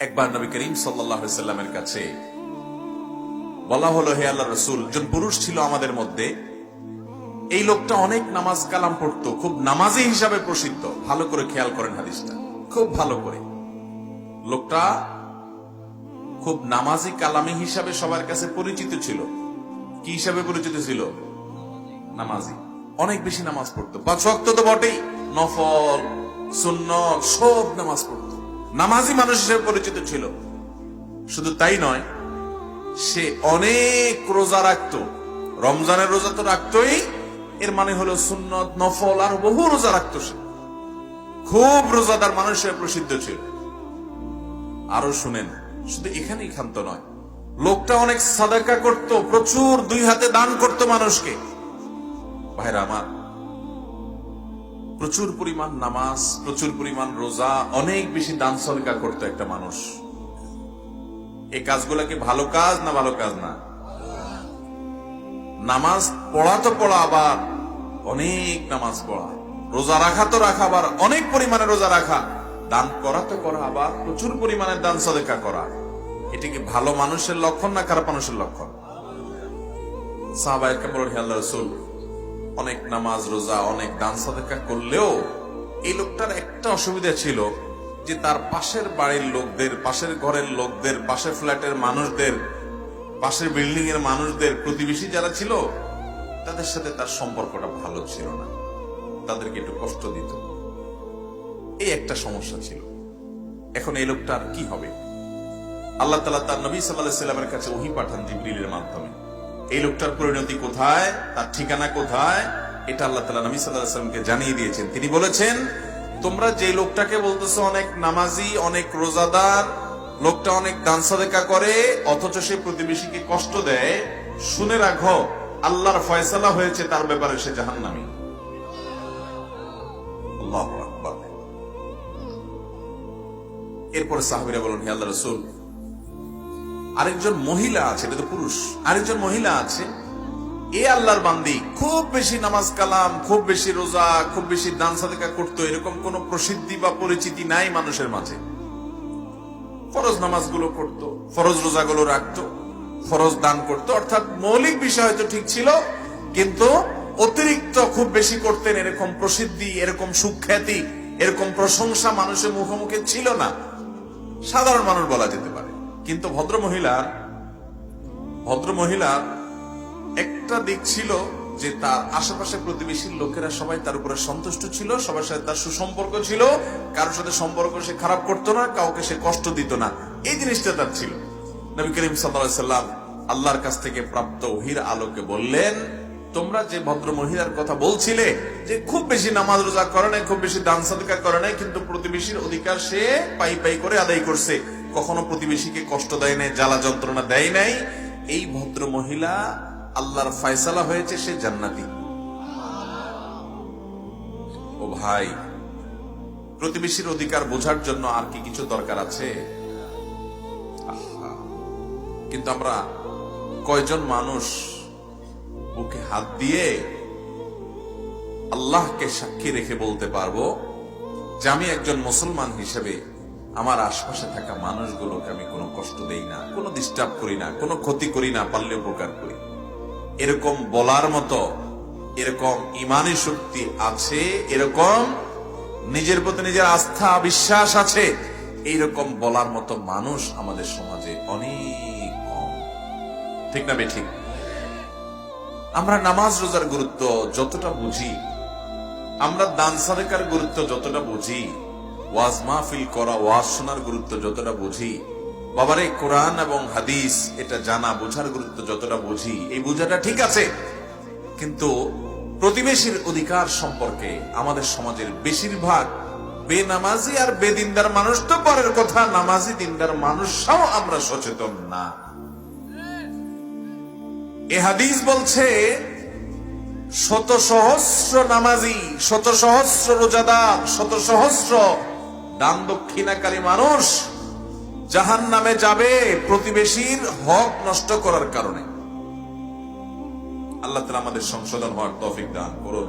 একবার নবী করিম সাল্লাল্লাহু আলাইহি সাল্লামের কাছে বলা হলো, হে আল্লাহর রাসূল, একজন পুরুষ ছিল আমাদের মধ্যে, এই লোকটা অনেক নামাজ কালাম পড়তো, খুব নামাজি হিসাবে প্রসিদ্ধ। ভালো করে খেয়াল করেন হাদিসটা, খুব ভালো করে। লোকটা খুব নামাজি কালামি হিসাবে সবার কাছে পরিচিত ছিল। কি হিসাবে পরিচিত ছিল? নামাজি। অনেক বেশি নামাজ পড়তো, 5 ওয়াক্ত তো বটেই, নফল সুন্নত সব নামাজ পড়তো, নামাজি মানুষ হিসেবে পরিচিত ছিল। শুধু তাই নয়, সে অনেক রোজা রাখতো। রমজানের রোজা তো রাখতোই, এর মানে হলো সুন্নত নফল আর বহু রোজা রাখতো। সে খুব রোজাদার মানুষ হিসেবে প্রসিদ্ধ ছিল। আরো শুনেন, শুধু এখানেই ক্ষান্ত নয়, লোকটা অনেক সাদাকা করত, প্রচুর 2 হাতে দান করত মানুষকে। ভাইরা আমার, প্রচুর পরিমাণ নামাজ, প্রচুর পরিমাণ রোজা, অনেক বেশি দান সদকা করত একটা মানুষ। এই কাজগুলা কি ভালো কাজ না ভালো কাজ না? নামাজ পড়া তো পড়া, আবার অনেক নামাজ পড়া, রোজা রাখা তো রাখা, আবার অনেক পরিমাণে রোজা রাখা, দান করা তো করা, আবার প্রচুর পরিমাণে দান সদকা করা। এটা কি ভালো মানুষের লক্ষণ না খারাপ মানুষের লক্ষণ? সাহাবায়ে কেরাম, হে আল্লাহর রাসূল, অনেক নামাজ রোজা অনেক দান সদকা করলেও এই লোকটার একটা অসুবিধা ছিল, যে তার পাশের বাড়ির লোকদের, পাশের ঘরের লোকদের, পাশের ফ্ল্যাটের মানুষদের, পাশের বিল্ডিং এর মানুষদের, প্রতিবেশী যারা ছিল তাদের সাথে তার সম্পর্কটা ভালো ছিল না, তাদেরকে একটু কষ্ট দিত। এই একটা সমস্যা ছিল। এখন এই লোকটার কি হবে? আল্লাহ তাআলা তার নবী সাল্লাল্লাহু আলাইহি সাল্লামের কাছে ওহী পাঠান জিবরিলের মাধ্যমে। এই লোকটার পরিণতি কোথায়, তার ঠিকানা কোথায়, এটা আল্লাহ তাআলা নবী সাল্লাল্লাহু আলাইহি সাল্লামকে জানিয়ে দিয়েছেন। তিনি বলেছেন, তোমরা যে লোকটাকে বলতেছো অনেক নামাজি, অনেক রোজাদার, লোকটা অনেক দান সাদকা করে, অথচ সে প্রতিবেশীকে কষ্ট দেয়, শুনে রাখো, আল্লাহর ফয়সালা হয়েছে তার ব্যাপারে, সে জাহান্নামী। আল্লাহু আকবার। এরপর সাহাবীরা বলেন, হে আল্লাহর রাসূল, আরেকজন মহিলা আছে, এটা তো পুরুষ, আরেকজন মহিলা আছে, এ আল্লাহর বান্দি, খুব বেশি নামাজ কালাম, খুব বেশি রোজা, খুব বেশি দান সাদকা করতো, এরকম কোন প্রসিদ্ধি বা পরিচিতি নাই মানুষের মাঝে। ফরজ নামাজগুলো করতো, ফরজ রোজাগুলো রাখতো, ফরজ দান করতো, অর্থাৎ মৌলিক বিষয় হয়তো ঠিক ছিল, কিন্তু অতিরিক্ত খুব বেশি করতেন, এরকম প্রসিদ্ধি, এরকম সুখ্যাতি, এরকম প্রশংসা মানুষের মুখে মুখে ছিল না। সাধারণ মানুষ বলা যেতে পারে। কিন্তু ভদ্রমহিলা একটা দিক ছিল যে তার আশেপাশে প্রতিবেশীর লোকেরা সবাই তার উপরে সন্তুষ্ট ছিল, সবার সাথে তার সুসম্পর্ক ছিল, কারোর সাথে সম্পর্ক সে খারাপ করতো না, কাউকে সে কষ্ট দিত না, এই জিনিসটা তার ছিল। নবী করিম সাল্লাল্লাহু আলাইহি সাল্লাম আল্লাহর কাছ থেকে প্রাপ্ত ওহীর আলোকে বললেন, তোমরা যে ভদ্র মহিলার কথা বলছিলে, যে খুব বেশি নামাজ রোজা করে নাই, খুব বেশি দান সাদকা করে নাই, কিন্তু প্রতিবেশীর অধিকার সে পাই পাই করে আদায় করছে, কখনো প্রতিবেশীকে কষ্ট দেয় নাই, জ্বালা যন্ত্রণা দেয় নাই, এই ভদ্র মহিলা আল্লাহর ফয়সালা হয়েছে, সে জান্নাতি। ও ভাই, প্রতিবেশীর অধিকার বোঝার জন্য আর কি কিছু দরকার আছে? কিন্তু আমরা কয়জন মানুষ বুকে হাত দিয়ে আল্লাহকে সাক্ষী রেখে বলতে পারবো যে আমি একজন মুসলমান হিসেবে আমার আশপাশে থাকা মানুষগুলোকে আমি কোনো কষ্ট দেই না, কোনো ডিস্টার্ব করি না, কোনো ক্ষতি করি না, পারলে উপকার করি? এরকম বলার মতো, এরকম ইমানি শক্তি আছে, এরকম নিজের প্রতি নিজের আস্থা বিশ্বাস আছে, এইরকম বলার মতো মানুষ আমাদের সমাজে অনেক কম। ঠিক না বেঠিক? আমরা নামাজ রোজার গুরুত্ব যতটা বুঝি, আমরা দান সাদকার গুরুত্ব যতটা বুঝি, ওয়াজ মাহফিল করা, ওয়াজ শোনার গুরুত্ব যতটা বুঝি, বাবারে কোরআন এবং হাদিস এটা জানা বোঝার গুরুত্ব যতটা বুঝি, এই বোঝাটা ঠিক আছে, কিন্তু প্রতিবেশীর অধিকার সম্পর্কে আমাদের সমাজের বেশিরভাগ বেনামাজি আর বেদিনদার মানুষ তো পরের কথা, নামাজি দিনদার মানুষও আমরা সচেতন না। এ হাদিস বলছে, শত সহস্র নামাজি, শত সহস্র রোজাদার, শত সহস্র দান দক্ষিণাকারী মানুষ জাহান্নামে যাবে প্রতিবেশীর হক নষ্ট করার কারণে। আল্লাহ তাআলা আমাদের সংশোধন হওয়ার তৌফিক দান করুন।